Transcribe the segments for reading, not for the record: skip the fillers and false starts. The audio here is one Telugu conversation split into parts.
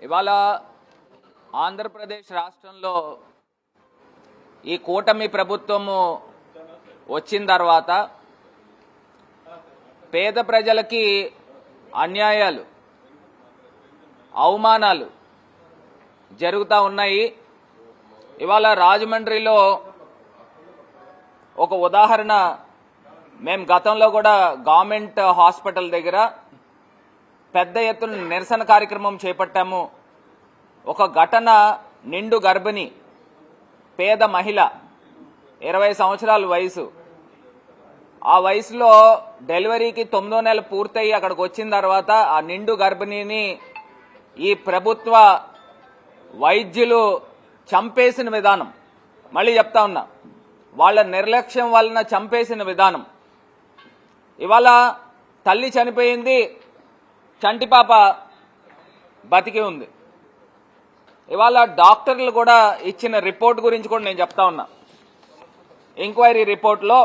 ఇవాళ ఆంధ్రప్రదేశ్ రాష్ట్రంలో ఈ కూటమి ప్రభుత్వము వచ్చిన తర్వాత పేద ప్రజలకి అన్యాయాలు, అవమానాలు జరుగుతూ ఉన్నాయి. ఇవాళ రాజమండ్రిలో ఒక ఉదాహరణ, మేము గతంలో కూడా గవర్నమెంట్ హాస్పిటల్ దగ్గర పెద్ద ఎత్తున నిరసన కార్యక్రమం చేపట్టాము. ఒక ఘటన, నిండు గర్భిణి పేద మహిళ, 20 సంవత్సరాల వయసు. ఆ వయసులో డెలివరీకి 9వ నెల పూర్తయి అక్కడికి వచ్చిన తర్వాత ఆ నిండు గర్భిణిని ఈ ప్రభుత్వ వైద్యులు చంపేసిన విధానం, మళ్ళీ చెప్తా ఉన్నా, వాళ్ళ నిర్లక్ష్యం వలన చంపేసిన విధానం. ఇవాళ తల్లి చనిపోయింది, చంటిపాప బతికి ఉంది. ఇవాళ డాక్టర్లు కూడా ఇచ్చిన రిపోర్ట్ గురించి కూడా నేను చెప్తా ఉన్నా. ఎంక్వైరీ రిపోర్ట్లో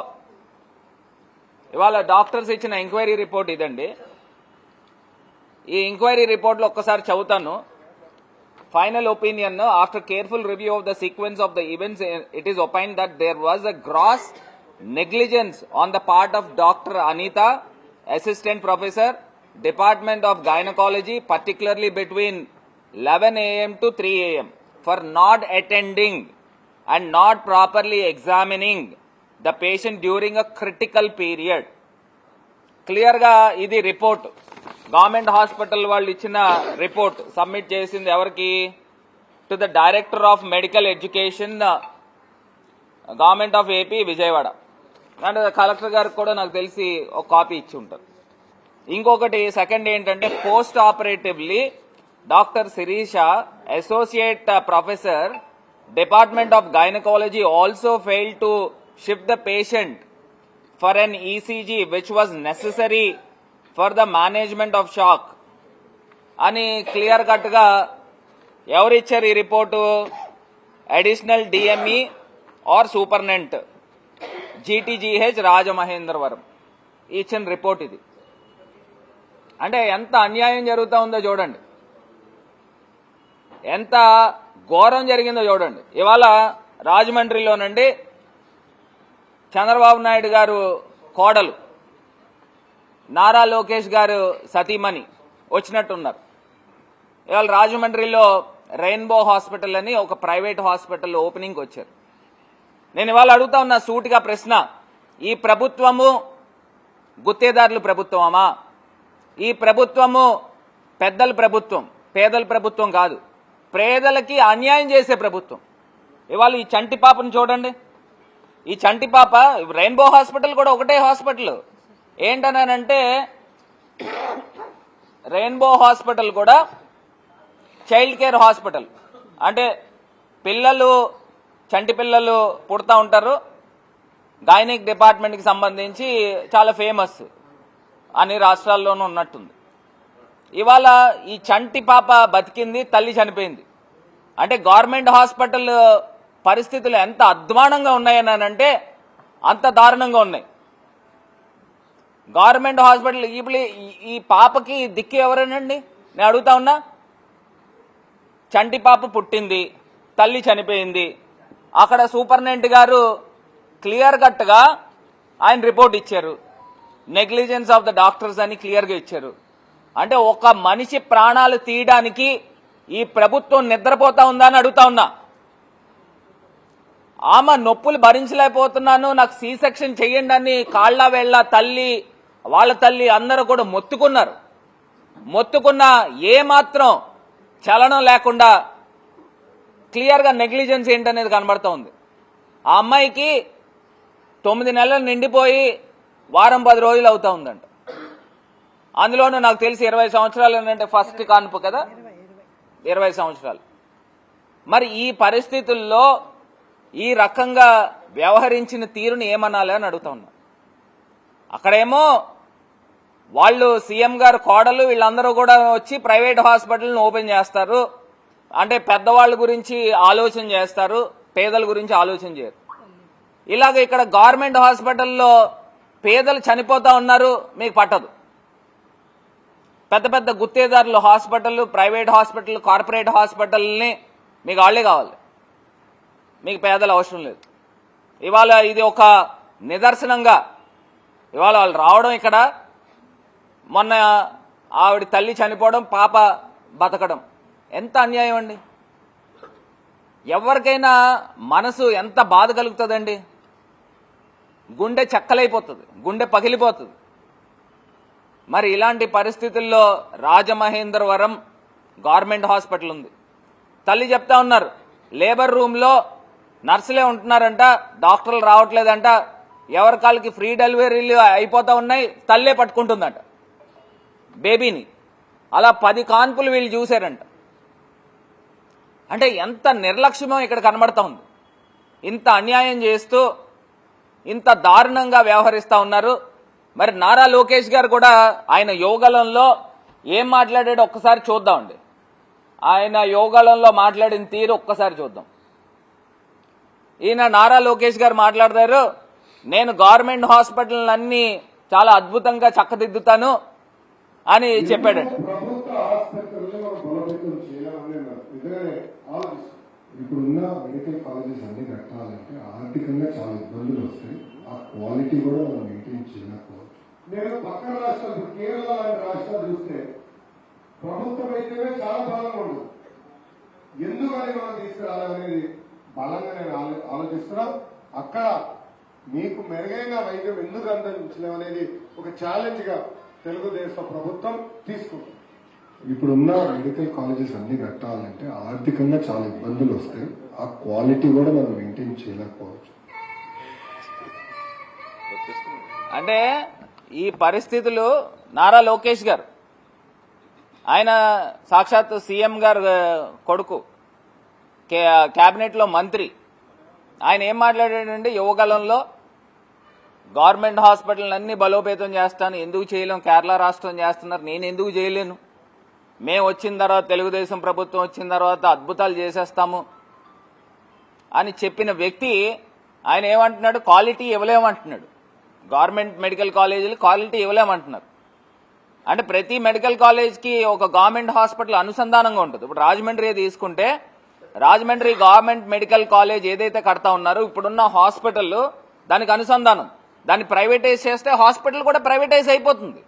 ఇవాళ డాక్టర్స్ ఇచ్చిన ఎంక్వైరీ రిపోర్ట్ ఇదండి. ఈ ఎంక్వైరీ రిపోర్ట్లో ఒక్కసారి చదువుతాను. Final opinion, after careful review of the sequence of the events, it is opined that there was a gross negligence on the part of Dr. Anita, Assistant Professor, Department of Gynecology, particularly between 11 a.m. to 3 a.m. for not attending and not properly examining the patient during a critical period. Clear ga idi report government hospital వాళ్ళు ఇచ్చిన రిపోర్ట్ సబ్మిట్ చేసింది ఎవరికి? To the director of medical education, government of AP, Vijayawada. And collector గారికి కూడా నాకు తెలిసి ఒక కాపీ ఇచ్చి ఉంటారు. ఇంకొకటి సెకండ్ ఏంటంటే, post operatively doctor Sirisha, associate professor, department of gynaecology also failed to shift the patient for an ECG which was necessary for the management of shock అని క్లియర్ కట్ గా ఎవరు ఇచ్చారు ఈ report? Additional DME or superintendent, GTGH, Rajamahendravaram ఇచ్చిన రిపోర్ట్ ఇది. అంటే ఎంత అన్యాయం జరుగుతూ ఉందో చూడండి, ఎంత ఘోరం జరిగిందో చూడండి. ఇవాళ రాజమండ్రిలోనండి చంద్రబాబు నాయుడు గారు కోడలు, నారా లోకేష్ గారు సతీమణి వచ్చినట్టున్నారు. ఇవాళ రాజమండ్రిలో రెయిన్బో హాస్పిటల్ అని ఒక ప్రైవేట్ హాస్పిటల్ ఓపెనింగ్ వచ్చారు. నేను ఇవాళ అడుగుతా ఉన్నా సూటిగా ప్రశ్న, ఈ ప్రభుత్వము గుత్తేదారుల ప్రభుత్వమా? ఈ ప్రభుత్వము పెద్దల ప్రభుత్వం, పేదల ప్రభుత్వం కాదు, పేదలకి అన్యాయం చేసే ప్రభుత్వం. ఇవాళ ఈ చంటి పాపను చూడండి. ఈ చంటి పాప, రెయిన్బో హాస్పిటల్ కూడా ఒకటే హాస్పిటల్. ఏంటనంటే రెయిన్బో హాస్పిటల్ కూడా చైల్డ్ కేర్ హాస్పిటల్. అంటే పిల్లలు, చంటి పిల్లలు పుడతా ఉంటారు, గైనిక్ డిపార్ట్మెంట్కి సంబంధించి చాలా ఫేమస్ అన్ని రాష్ట్రాల్లోనూ ఉన్నట్టుంది. ఇవాళ ఈ చంటి పాప బతికింది, తల్లి చనిపోయింది. అంటే గవర్నమెంట్ హాస్పిటల్ పరిస్థితులు ఎంత అధ్వానంగా ఉన్నాయనంటే అంత దారుణంగా ఉన్నాయి. గవర్నమెంట్ హాస్పిటల్ ఇప్పుడు ఈ పాపకి దిక్కు ఎవరేనండి? నేను అడుగుతా ఉన్నా. చంటి పాప పుట్టింది, తల్లి చనిపోయింది. అక్కడ సూపరింటెండెంట్ గారు క్లియర్ కట్ గా ఆయన రిపోర్ట్ ఇచ్చారు, నెగ్లిజెన్స్ ఆఫ్ ద డాక్టర్స్ అని క్లియర్ గా ఇచ్చారు. అంటే ఒక మనిషి ప్రాణాలు తీయడానికి ఈ ప్రభుత్వం నిద్రపోతా ఉందా అని అడుగుతా ఉన్నా. ఆమె నొప్పులు భరించలేకపోతున్నాను, నాకు సి సెక్షన్ చెయ్యండి అని కాళ్ల వేళ్ల తల్లి, వాళ్ళ తల్లి అందరూ కూడా మొత్తుకున్నారు. మొత్తుకున్న ఏమాత్రం చలనం లేకుండా క్లియర్ గా నెగ్లిజెన్స్ ఏంటనేది కనబడతా ఉంది. ఆ అమ్మాయికి 9 నెలలు నిండిపోయి వారం 10 రోజులు అవుతా ఉందంట. అందులోనూ నాకు తెలిసి 20 సంవత్సరాలు ఏంటంటే ఫస్ట్ కాన్పు కదా, 20 సంవత్సరాలు. మరి ఈ పరిస్థితుల్లో ఈ రకంగా వ్యవహరించిన తీరుని ఏమనాలి అని అడుగుతా ఉన్నా. అక్కడేమో వాళ్ళు సీఎం గారు కోడలు వీళ్ళందరూ కూడా వచ్చి ప్రైవేట్ హాస్పిటల్ని ఓపెన్ చేస్తారు. అంటే పెద్దవాళ్ళ గురించి ఆలోచన చేస్తారు, పేదల గురించి ఆలోచన చేయరు. ఇలాగ ఇక్కడ గవర్నమెంట్ హాస్పిటల్లో పేదలు చనిపోతా ఉన్నారు, మీకు పట్టదు. పెద్ద పెద్ద గుత్తేదారులు హాస్పిటల్, ప్రైవేట్ హాస్పిటల్, కార్పొరేట్ హాస్పిటల్ని మీకు వాళ్ళే కావాలి, మీకు పేదలు అవసరం లేదు. ఇవాళ ఇది ఒక నిదర్శనంగా ఇవాళ వాళ్ళు రావడం, ఇక్కడ మొన్న ఆవిడ తల్లి చనిపోవడం, పాప బతకడం ఎంత అన్యాయం అండి. ఎవరికైనా మనసు ఎంత బాధ కలుగుతుందండి, గుండె చెక్కలైపోతుంది, గుండె పగిలిపోతుంది. మరి ఇలాంటి పరిస్థితుల్లో రాజమహేంద్రవరం గవర్నమెంట్ హాస్పిటల్ ఉంది. తల్లి చెప్తా ఉన్నారు, లేబర్ రూమ్లో నర్సులే ఉంటున్నారంట, డాక్టర్లు రావట్లేదంట, ఎవరి కాళ్ళకి ఫ్రీ డెలివరీలు అయిపోతా ఉన్నాయి, తల్లే పట్టుకుంటుందంట బేబీని. అలా 10 కాన్పులు వీళ్ళు చూశారంట. అంటే ఎంత నిర్లక్ష్యమో ఇక్కడ కనబడతా ఉంది. ఇంత అన్యాయం చేస్తూ ఇంత దారుణంగా వ్యవహరిస్తా ఉన్నారు. మరి నారా లోకేష్ గారు కూడా ఆయన యోగలంలో ఏం మాట్లాడాడో ఒక్కసారి చూద్దామండి. ఆయన యోగలంలో మాట్లాడిన తీరు ఒక్కసారి చూద్దాం. ఈయన నారా లోకేష్ గారు మాట్లాడతారు, నేను గవర్నమెంట్ హాస్పిటల్ అన్ని చాలా అద్భుతంగా చక్కదిద్దుతాను అని చెప్పాడండి. ఇప్పుడున్న మెడికల్ కాలేజెస్ అన్ని కట్టాలంటే ఆర్థికంగా చాలా ఇబ్బందులు వస్తాయి. ఆ క్వాలిటీ కూడా మనం మెయింటైన్ చేయలేకపోవచ్చు. నేను పక్కన రాష్ట్రాలు, ఇప్పుడు కేరళ లాంటి రాష్ట్రాలు చూస్తే ప్రభుత్వం అయితే చాలా బలంగా ఉండదు. ఎందుకని మనం తీసుకురావాలనేది బలంగా నేను ఆలోచిస్తున్నా. అక్కడ మీకు మెరుగైన వైద్యం ఎందుకు అందించలేమనేది ఒక ఛాలెంజ్ గా తెలుగుదేశం ప్రభుత్వం తీసుకుంటుంది. ఇప్పుడున్న మెడికల్ కాలేజెస్ అన్ని కట్టాలంటే ఆర్థికంగా చాలా ఇబ్బందులు వస్తాయి. ఆ క్వాలిటీ కూడా మనం మెయింటైన్ చేయలేకపోవచ్చు. అంటే ఈ పరిస్థితులు నారా లోకేష్ గారు, ఆయన సాక్షాత్ సీఎం గారు కొడుకు, కేబినెట్లో మంత్రి, ఆయన ఏం మాట్లాడాడంటే యువగలంలో గవర్నమెంట్ హాస్పిటల్ అన్ని బలోపేతం చేస్తాను, ఎందుకు చేయలేం, కేరళ రాష్ట్రం చేస్తున్నారు, నేను ఎందుకు చేయలేను, మేము వచ్చిన తర్వాత, తెలుగుదేశం ప్రభుత్వం వచ్చిన తర్వాత అద్భుతాలు చేసేస్తాము అని చెప్పిన వ్యక్తి ఆయన ఏమంటున్నాడు, క్వాలిటీ ఇవ్వలేమంటున్నాడు. గవర్నమెంట్ మెడికల్ కాలేజీలు క్వాలిటీ ఇవ్వలేమంటున్నారు. అంటే ప్రతి మెడికల్ కాలేజ్కి ఒక గవర్నమెంట్ హాస్పిటల్ అనుసంధానంగా ఉంటుంది. ఇప్పుడు రాజమండ్రి తీసుకుంటే, రాజమండ్రి గవర్నమెంట్ మెడికల్ కాలేజ్ ఏదైతే కడతా ఉన్నారో ఇప్పుడున్న హాస్పిటల్ దానికి అనుసంధానం. దాన్ని ప్రైవేటైజ్ చేస్తే హాస్పిటల్ కూడా ప్రైవేటైజ్ అయిపోతుంది.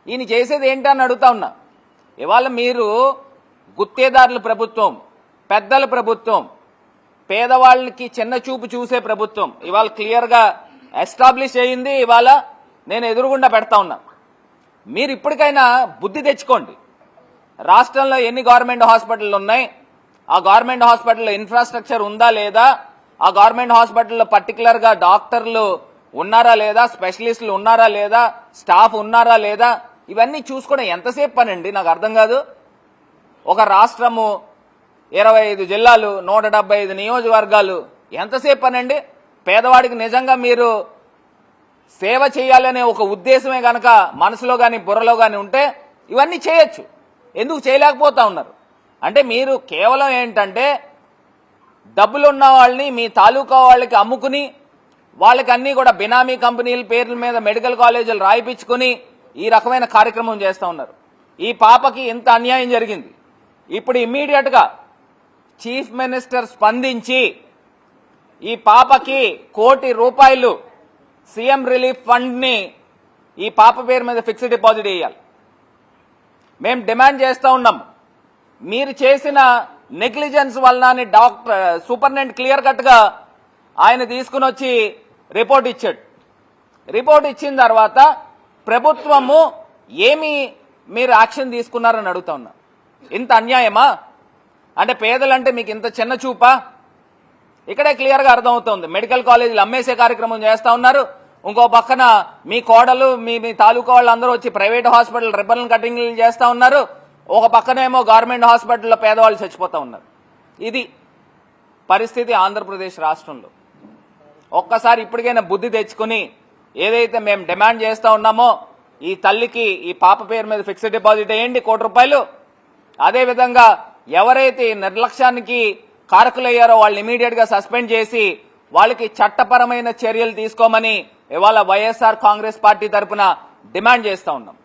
ఈయన చేసేది ఏంటని అడుగుతా ఉన్నా. ఇవాళ మీరు గుత్తేదారుల ప్రభుత్వం, పెద్దల ప్రభుత్వం, పేదవాళ్ళకి చిన్న చూపు చూసే ప్రభుత్వం ఇవాళ క్లియర్గా ఎస్టాబ్లిష్ అయ్యింది. ఇవాళ నేను ఎదురుగుండా పెడతా ఉన్నా. మీరు ఇప్పటికైనా బుద్ధి తెచ్చుకోండి. రాష్ట్రంలో ఎన్ని గవర్నమెంట్ హాస్పిటల్ ఉన్నాయి, ఆ గవర్నమెంట్ హాస్పిటల్లో ఇన్ఫ్రాస్ట్రక్చర్ ఉందా లేదా, ఆ గవర్నమెంట్ హాస్పిటల్లో పర్టికులర్గా డాక్టర్లు ఉన్నారా లేదా, స్పెషలిస్టులు ఉన్నారా లేదా, స్టాఫ్ ఉన్నారా లేదా, ఇవన్నీ చూసుకోవడం ఎంతసేపు పనండి, నాకు అర్థం కాదు. ఒక రాష్ట్రము, 25 జిల్లాలు, 175 నియోజకవర్గాలు, ఎంతసేపు పనండి. పేదవాడికి నిజంగా మీరు సేవ చేయాలనే ఒక ఉద్దేశమే గనక మనసులో కానీ బుర్రలో కానీ ఉంటే ఇవన్నీ చేయొచ్చు. ఎందుకు చేయలేకపోతా ఉన్నారు అంటే మీరు కేవలం ఏంటంటే డబ్బులున్న వాళ్ళని మీ తాలూకా వాళ్ళకి అమ్ముకుని, వాళ్ళకి అన్నీ కూడా బినామీ కంపెనీల పేర్ల మీద మెడికల్ కాలేజీలు రాయిపించుకుని ఈ రకమైన కార్యక్రమం చేస్తూ ఉన్నారు. ఈ పాపకి ఇంత అన్యాయం జరిగింది. ఇప్పుడు ఇమ్మీడియట్ గా చీఫ్ మినిస్టర్ స్పందించి ఈ పాపకి ₹1 కోటి సీఎం రిలీఫ్ ఫండ్ ని ఈ పాప పేరు మీద ఫిక్స్డ్ డిపాజిట్ చేయాలి. మేము డిమాండ్ చేస్తూ ఉన్నాం. మీరు చేసిన నెగ్లిజెన్స్ వలన డాక్టర్ సూపరింటెండెంట్ క్లియర్ కట్ గా ఆయన తీసుకుని వచ్చి రిపోర్ట్ ఇచ్చాడు. రిపోర్ట్ ఇచ్చిన తర్వాత ప్రభుత్వము ఏమి మీరు యాక్షన్ తీసుకున్నారని అడుగుతా ఉన్నా. ఇంత అన్యాయమా అంటే పేదలంటే మీకు ఇంత చిన్న చూపా? ఇక్కడే క్లియర్ గా అర్థమవుతోంది. మెడికల్ కాలేజీలు అమ్మేసే కార్యక్రమం చేస్తా ఉన్నారు. ఇంకో పక్కన మీ కోడలు, మీ తాలూకా వాళ్ళందరూ వచ్చి ప్రైవేట్ హాస్పిటల్ రిబ్బన్ కటింగ్లు చేస్తా ఉన్నారు. ఒక పక్కనేమో గవర్నమెంట్ హాస్పిటల్లో పేదవాళ్ళు చచ్చిపోతా ఉన్నారు. ఇది పరిస్థితి ఆంధ్రప్రదేశ్ రాష్ట్రంలో. ఒక్కసారి ఇప్పటికైనా బుద్ధి తెచ్చుకుని ఏదైతే మేము డిమాండ్ చేస్తా ఉన్నామో ఈ తల్లికి ఈ పాప పేరు మీద ఫిక్స్డ్ డిపాజిట్ వేయండి ₹1 కోటి. అదేవిధంగా ఎవరైతే నిర్లక్ష్యానికి కారకులయ్యారో వాళ్ళు ఇమీడియట్ గా సస్పెండ్ చేసి వాళ్ళకి చట్టపరమైన చర్యలు తీసుకోమని ఇవాళ వైఎస్ఆర్ కాంగ్రెస్ పార్టీ తరఫున డిమాండ్ చేస్తా ఉన్నాం.